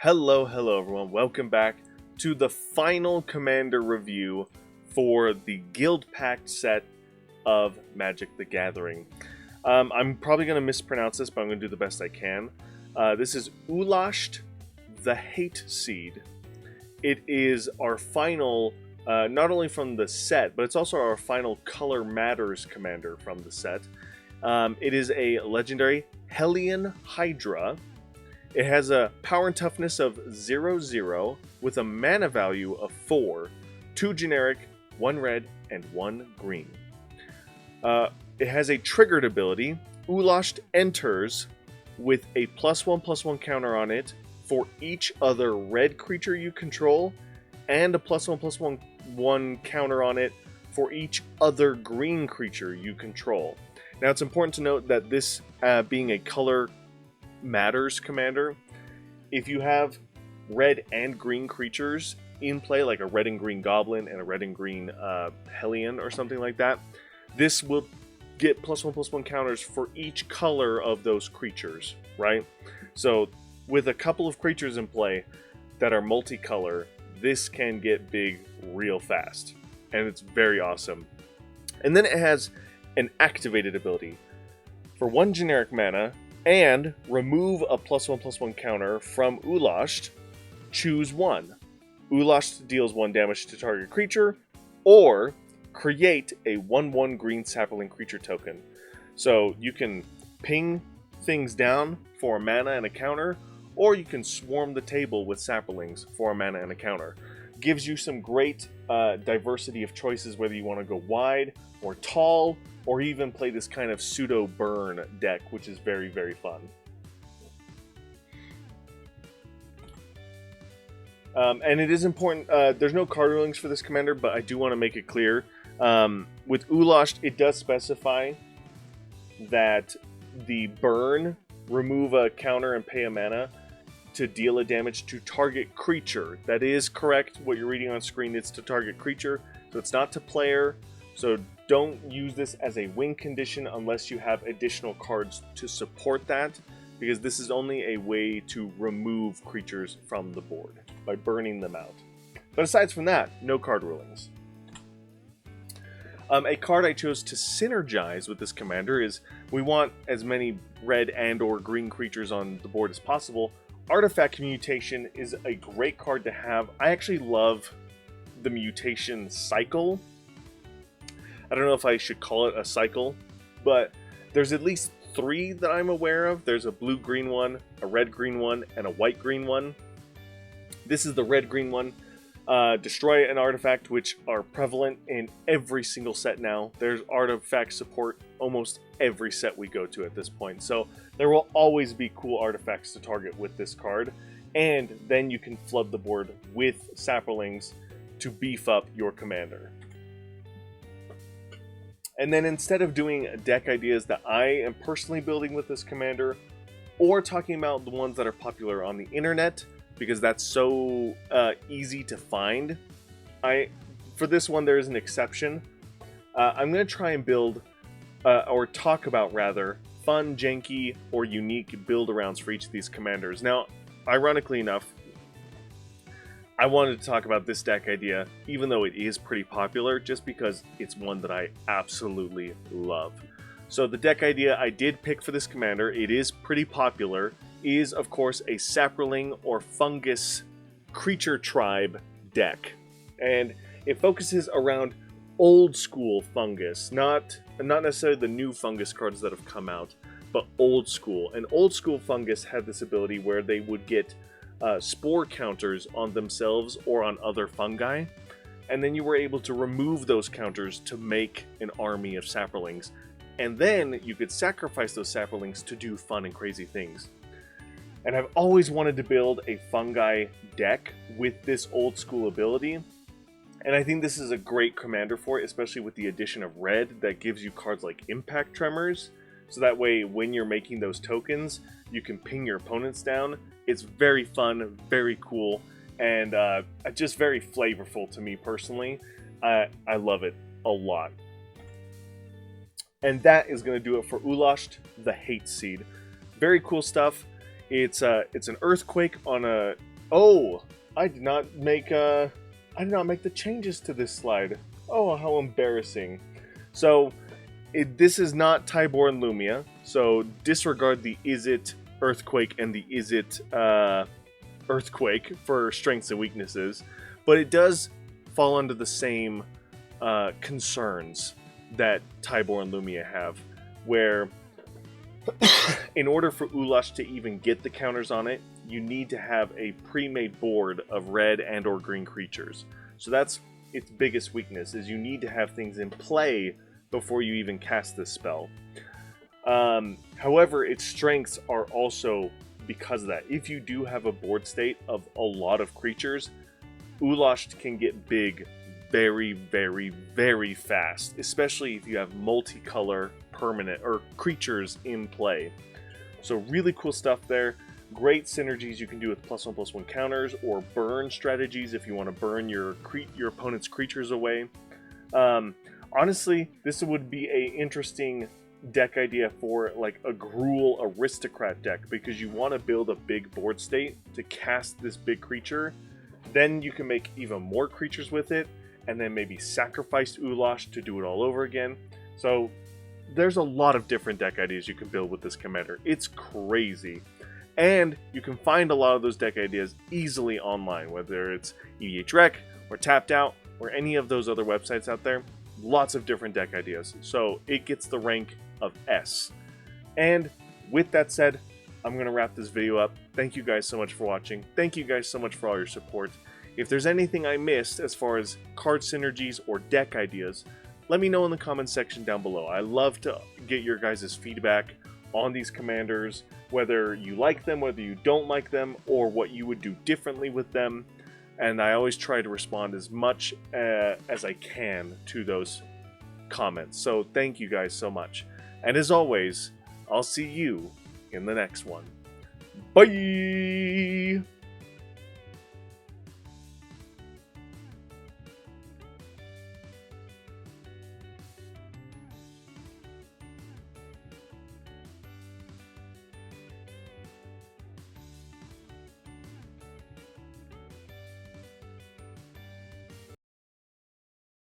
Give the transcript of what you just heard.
Hello everyone. Welcome back to the final Commander review for the Guild Pact set of Magic the Gathering. I'm probably going to mispronounce this, but I'm going to do the best I can. This is Ulasht, the Hate Seed. It is our final, not only from the set, but it's also our final Color Matters Commander from the set. It is a legendary Hellion Hydra. It has a power and toughness of 0/0 with a mana value of 4, 2 generic, 1 red, and 1 green. It has a triggered ability. Ulasht enters with a +1/+1 counter on it for each other red creature you control, and a +1/+1 counter on it for each other green creature you control. Now it's important to note that this being a color matters commander, if you have red and green creatures in play, like a red and green goblin and a red and green Hellion or something like that, this will get +1/+1 counters for each color of those creatures, right? So with a couple of creatures in play that are multicolor, this can get big real fast, and it's very awesome. And then it has an activated ability. For 1 generic mana, and remove a +1/+1 counter from Ulasht, choose 1. Ulasht deals 1 damage to target creature, or create a 1/1 green sapling creature token. So you can ping things down for a mana and a counter, or you can swarm the table with saplings for a mana and a counter. Gives you some great diversity of choices, whether you want to go wide or tall, or even play this kind of pseudo burn deck, which is very, very fun. And it is important, there's no card rulings for this commander, but I do want to make it clear. With Ulasht, it does specify that the burn, remove a counter and pay a mana to deal a damage to target creature. That is correct. What you're reading on screen, it's to target creature, so it's not to player. So don't use this as a win condition unless you have additional cards to support that, because this is only a way to remove creatures from the board by burning them out. But aside from that, no card rulings. A card I chose to synergize with this commander is, we want as many red and or green creatures on the board as possible. Artifact Mutation is a great card to have. I actually love the mutation cycle. I don't know if I should call it a cycle, but there's at least 3 that I'm aware of. There's a blue-green one, a red-green one, and a white-green one. This is the red-green one. Destroy an artifact, which are prevalent in every single set now. There's artifact support almost every set we go to at this point. So there will always be cool artifacts to target with this card. And then you can flood the board with saplings to beef up your commander. And then instead of doing deck ideas that I am personally building with this commander, or talking about the ones that are popular on the internet, because that's so easy to find, for this one there is an exception. I'm going to try and build, or talk about rather, fun, janky, or unique build-arounds for each of these commanders. Now, ironically enough, I wanted to talk about this deck idea, even though it is pretty popular, just because it's one that I absolutely love. So the deck idea I did pick for this commander, it is pretty popular, is of course a sapling or fungus creature tribe deck. And it focuses around old school fungus, not necessarily the new fungus cards that have come out, but old school. And old school fungus had this ability where they would get spore counters on themselves or on other fungi, and then you were able to remove those counters to make an army of saplings, and then you could sacrifice those saplings to do fun and crazy things. And I've always wanted to build a fungi deck with this old school ability, and I think this is a great commander for it, especially with the addition of red that gives you cards like Impact Tremors, so that way when you're making those tokens, you can ping your opponents down. It's very fun, very cool, and just very flavorful to me personally. I love it a lot. And that is going to do it for Ulasht, the Hate Seed. Very cool stuff. It's an earthquake on a. Oh, I did not make the changes to this slide. Oh, how embarrassing! So, this is not Tyborn Lumia. So disregard the is it earthquake and the is it earthquake for strengths and weaknesses, but it does fall under the same concerns that Tyborn Lumia have, where in order for Ulasht to even get the counters on it, you need to have a pre-made board of red and or green creatures. So that's its biggest weakness, is you need to have things in play before you even cast this spell. However, its strengths are also because of that. If you do have a board state of a lot of creatures, Ulasht can get big very, very, very fast, especially if you have multicolor permanent or creatures in play. So really cool stuff there. Great synergies you can do with +1/+1 counters, or burn strategies if you want to burn your opponent's creatures away. Honestly, this would be a interesting deck idea for like a Gruul Aristocrat deck, because you want to build a big board state to cast this big creature. Then you can make even more creatures with it, and then maybe sacrifice Ulasht to do it all over again. So there's a lot of different deck ideas you can build with this commander. It's crazy. And you can find a lot of those deck ideas easily online, whether it's EDHREC or Tapped Out or any of those other websites out there. Lots of different deck ideas. So it gets the rank of S. And with that said, I'm going to wrap this video up. Thank you guys so much for watching. Thank you guys so much for all your support. If there's anything I missed as far as card synergies or deck ideas, let me know in the comments section down below. I love to get your guys' feedback on these commanders, whether you like them, whether you don't like them, or what you would do differently with them. And I always try to respond as much as I can to those comments. So thank you guys so much. And as always, I'll see you in the next one. Bye!